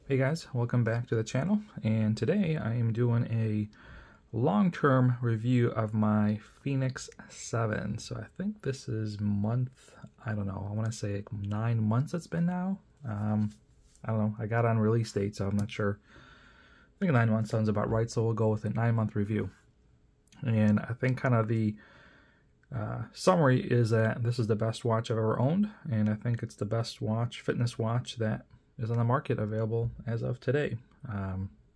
Hey guys, welcome back to the channel, and today I am doing a long-term review of my Fenix 7. So I think this is I don't know, I want to say like 9 months it's been now. I don't know, I got on release date, so I'm not sure. I think 9 months sounds about right, so we'll go with a 9-month review. And I think kind of the summary is that this is the best watch I've ever owned, and I think it's the best fitness watch that is on the market available as of today.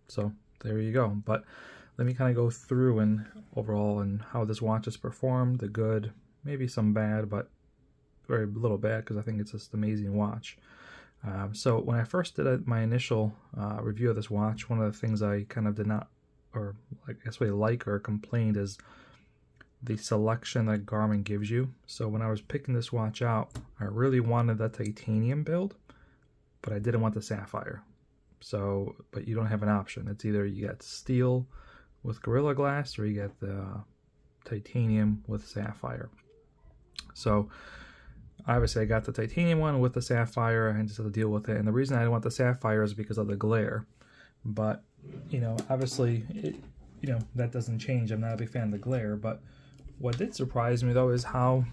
So there you go. But let me kind of go through and overall and how this watch has performed, the good, maybe some bad, but very little bad because I think it's just an amazing watch. So when I first did my initial review of this watch, one of the things I kind of did not, or I guess really like or complained, is the selection that Garmin gives you. So when I was picking this watch out, I really wanted the titanium build, but I didn't want the Sapphire. So, but you don't have an option. It's either you get steel with Gorilla Glass or you get the titanium with Sapphire. So obviously I got the titanium one with the Sapphire and just had to deal with it. And the reason I didn't want the Sapphire is because of the glare. But, you know, obviously, that doesn't change. I'm not a big fan of the glare. But what did surprise me, though, is how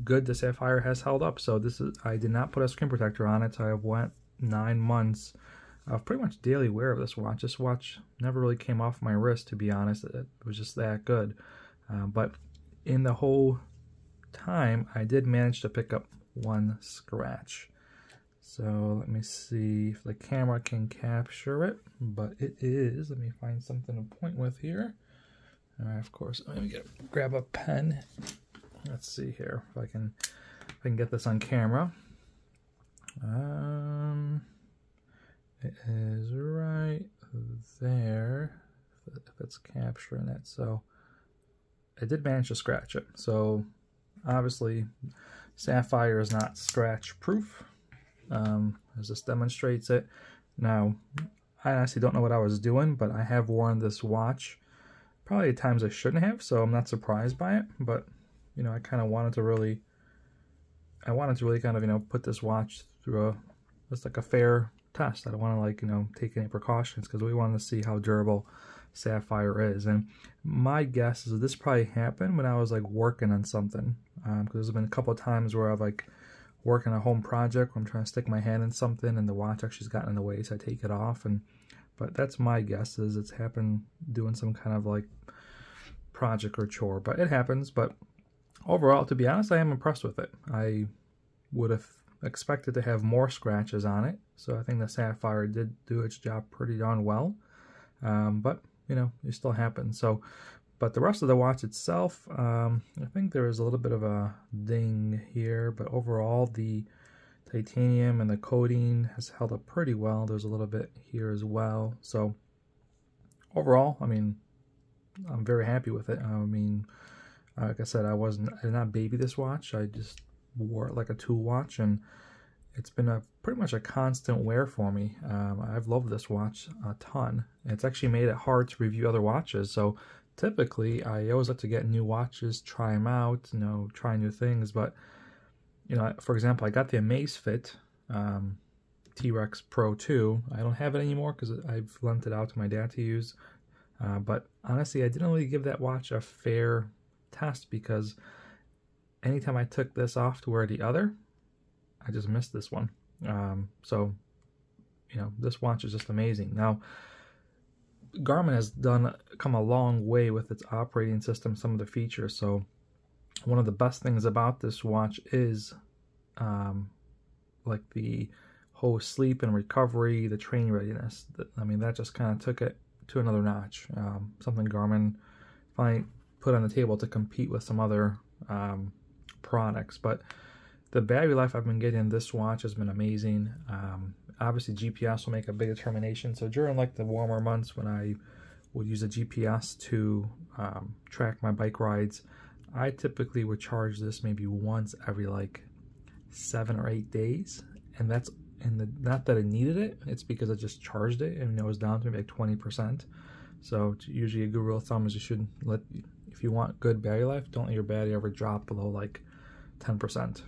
good the Sapphire has held up. So I did not put a screen protector on it, so I went 9 months of pretty much daily wear of this watch. This watch never really came off my wrist, to be honest. It was just that good. But in the whole time, I did manage to pick up one scratch. So let me see if the camera can capture it, but it is. Let me find something to point with here. All right, of course, let me grab a pen. Let's see here if I can get this on camera. It is right there, if it's capturing it. So I did manage to scratch it. So obviously Sapphire is not scratch proof, as this demonstrates it. Now, I honestly don't know what I was doing, but I have worn this watch probably at times I shouldn't have, so I'm not surprised by it. But you know, I kind of wanted to really kind of, put this watch through just like a fair test. I don't want to take any precautions because we wanted to see how durable Sapphire is. And my guess is this probably happened when I was like working on something, because there's been a couple of times where I've like worked on a home project where I'm trying to stick my hand in something and the watch actually has gotten in the way, so I take it off. But that's my guess, is it's happened doing some kind of like project or chore. But it happens. But overall, to be honest, I am impressed with it. I would have expected to have more scratches on it, so I think the Sapphire did do its job pretty darn well. But it still happens. So, but the rest of the watch itself, I think there is a little bit of a ding here, but overall the titanium and the coating has held up pretty well. There's a little bit here as well. So overall, I mean, I'm very happy with it. I mean, like I said, I did not baby this watch. I just wore it like a tool watch, and it's been pretty much a constant wear for me. I've loved this watch a ton. It's actually made it hard to review other watches. So typically, I always like to get new watches, try them out, try new things. But for example, I got the Amazfit T-Rex Pro 2. I don't have it anymore because I've lent it out to my dad to use. But honestly, I didn't really give that watch a fair test because anytime I took this off to wear the other, I just missed this one. So, this watch is just amazing. Now, Garmin has come a long way with its operating system, some of the features. So, one of the best things about this watch is like the whole sleep and recovery, the training readiness. I mean, that just kind of took it to another notch. Something Garmin finally put on the table to compete with some other products. But the battery life I've been getting in this watch has been amazing. Obviously GPS will make a big determination. So during like the warmer months when I would use a GPS to track my bike rides, I typically would charge this maybe once every like 7 or 8 days. And that's not that I needed it, it's because I just charged it and it was down to maybe like 20%. So usually a good rule of thumb is you should if you want good battery life, don't let your battery ever drop below like 10%.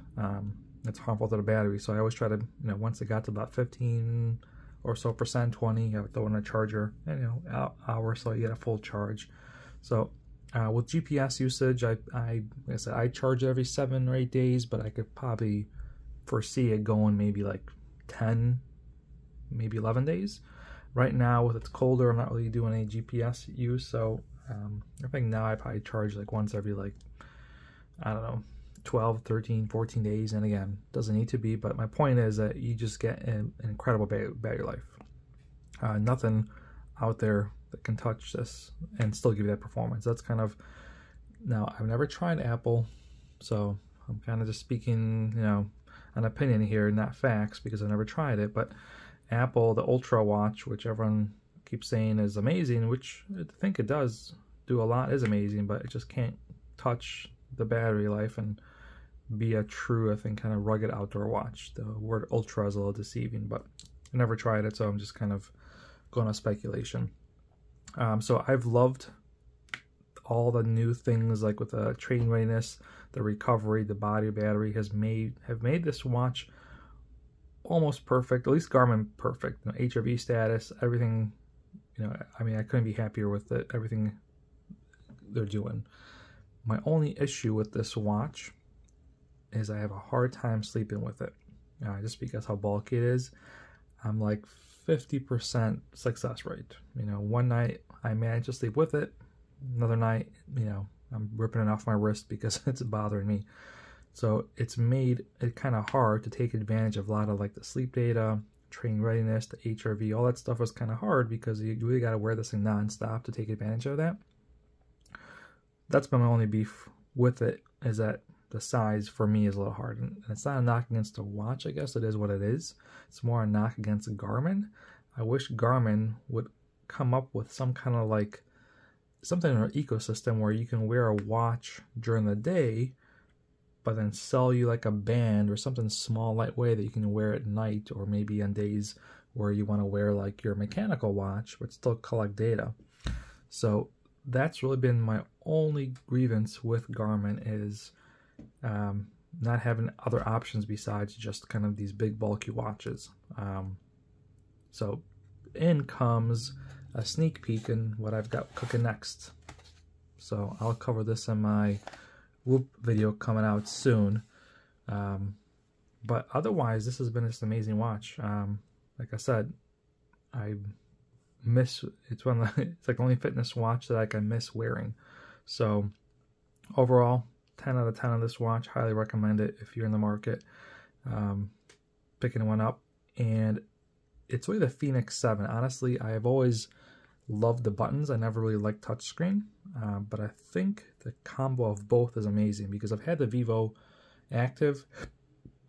It's harmful to the battery. So I always try to, once it got to about 15 or so percent, 20, you have to throw in a charger, and you know, hour or so you get a full charge. So with GPS usage, like I said, I charge it every 7 or 8 days, but I could probably foresee it going maybe like 10, maybe 11 days. Right now, with it's colder, I'm not really doing any GPS use, so I think now I probably charge like once every, like, I don't know, 12, 13, 14 days. And again, doesn't need to be, but my point is that you just get an incredible battery life. Nothing out there that can touch this and still give you that performance. That's kind of, now I've never tried Apple, so I'm kind of just speaking, you know, an opinion here, not facts, because I never tried it. But Apple, the Ultra watch, which everyone keeps saying is amazing, which I think it does do a lot, is amazing, but it just can't touch the battery life and be a true, I think, kind of rugged outdoor watch. The word Ultra is a little deceiving, but I never tried it, so I'm just kind of going on speculation. So I've loved all the new things, like with the train readiness, the recovery, the body battery have made this watch almost perfect, at least Garmin perfect. You know, HRV status, everything, you know, I mean, I couldn't be happier with it, everything they're doing. My only issue with this watch is I have a hard time sleeping with it, just because how bulky it is. I'm like 50% success rate. You know, one night I managed to sleep with it, another night, you know, I'm ripping it off my wrist because it's bothering me. So it's made it kind of hard to take advantage of a lot of like the sleep data, train readiness, the HRV, all that stuff was kind of hard because you really got to wear this thing non-stop to take advantage of that. That's been my only beef with it, is that the size for me is a little hard. And it's not a knock against the watch, I guess it is what it is. It's more a knock against Garmin. I wish Garmin would come up with some kind of like something in our ecosystem where you can wear a watch during the day, but then sell you like a band or something small, lightweight that you can wear at night, or maybe on days where you want to wear like your mechanical watch but still collect data. So that's really been my only grievance with Garmin, is not having other options besides just kind of these big bulky watches. So in comes a sneak peek in what I've got cooking next. So I'll cover this in my Whoop video coming out soon. But otherwise, this has been this amazing watch. Like I said, it's one of the, it's like the only fitness watch that I can miss wearing. So overall, 10 out of 10 on this watch. Highly recommend it if you're in the market picking one up. And it's really the Fenix 7. Honestly, I have always loved the buttons. I never really liked touchscreen, but I think the combo of both is amazing, because I've had the Vivo Active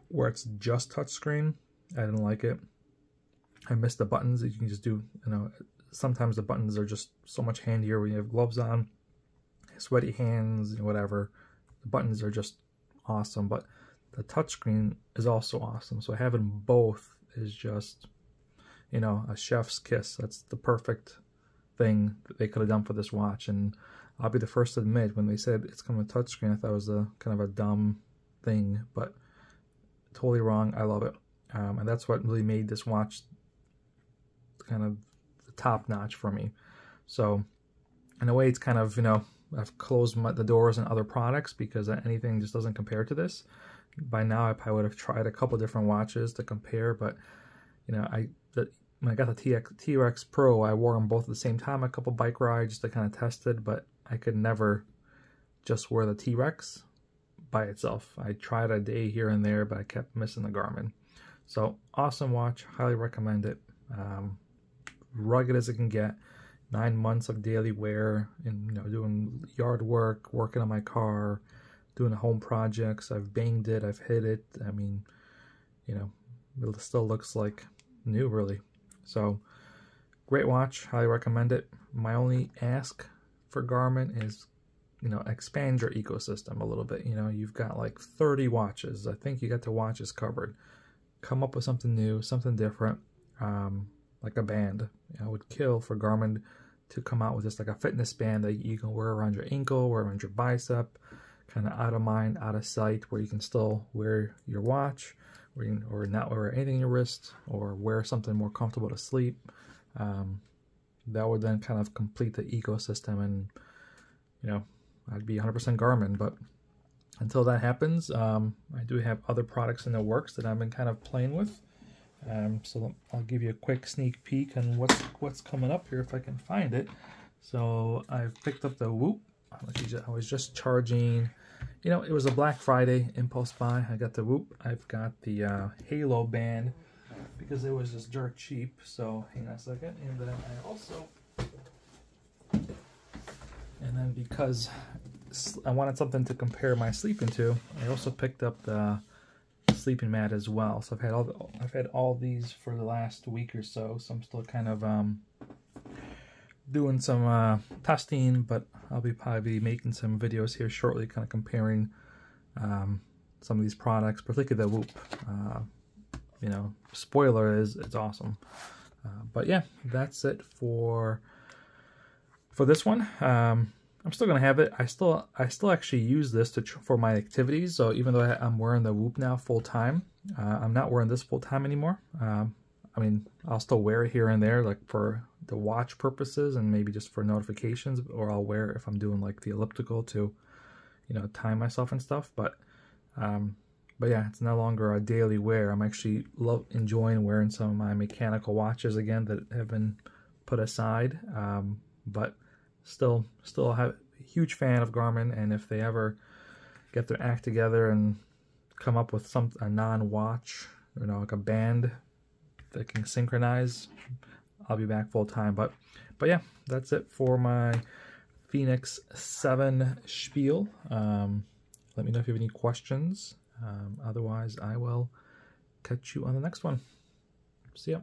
where it's just touchscreen. I didn't like it. I miss the buttons. You can just do, you know, sometimes the buttons are just so much handier when you have gloves on, sweaty hands, whatever. The buttons are just awesome, but the touchscreen is also awesome. So having both is just, you know, a chef's kiss. That's the perfect thing that they could have done for this watch. And I'll be the first to admit, when they said it's coming with touchscreen, I thought it was a kind of a dumb thing, but totally wrong. I love it. And that's what really made this watch kind of the top notch for me. So in a way, it's kind of, you know, I've closed the doors on other products because anything just doesn't compare to this. By now, I probably would have tried a couple different watches to compare, but you know, when I got the T-Rex Pro, I wore them both at the same time, a couple bike rides just to kind of test it, but I could never just wear the T-Rex by itself. I tried a day here and there, but I kept missing the Garmin. So awesome watch, highly recommend it. Rugged as it can get. 9 months of daily wear, and you know, doing yard work, working on my car, doing home projects. I've banged it, I've hit it. I mean, you know, it still looks like new, really. So great watch, highly recommend it. My only ask for Garmin is, you know, expand your ecosystem a little bit. You know, you've got like 30 watches. I think you got the watches covered. Come up with something new, something different, like a band. I would kill for Garmin to come out with just like a fitness band that you can wear around your ankle, wear around your bicep, kind of out of mind, out of sight, where you can still wear your watch, or not wear anything in your wrist, or wear something more comfortable to sleep. That would then kind of complete the ecosystem, and you know, I'd be 100% Garmin. But until that happens, I do have other products in the works that I've been kind of playing with. So I'll give you a quick sneak peek on what's coming up here if I can find it. So I've picked up the Whoop. I was just charging, you know, it was a Black Friday impulse buy. I got the Whoop. I've got the Halo band because it was just dirt cheap. So hang on a second. And then I also, and then because I wanted something to compare my sleeping to, I also picked up the sleeping mat as well. So I've had all these for the last week or so. So I'm still kind of doing some testing, but I'll be probably making some videos here shortly, kind of comparing some of these products, particularly the Whoop. You know, spoiler is it's awesome. But yeah, that's it for this one. I'm still gonna have it. I still actually use this for my activities. So even though I'm wearing the Whoop now full time, I'm not wearing this full time anymore. I mean, I'll still wear it here and there, like for the watch purposes and maybe just for notifications, or I'll wear it if I'm doing like the elliptical to, you know, time myself and stuff. But yeah, it's no longer a daily wear. I'm actually enjoying wearing some of my mechanical watches again that have been put aside. But still a huge fan of Garmin, and if they ever get their act together and come up with a non-watch, you know, like a band that can synchronize, I'll be back full time. But yeah, that's it for my Fenix 7 spiel. Let me know if you have any questions. Otherwise, I will catch you on the next one. See ya.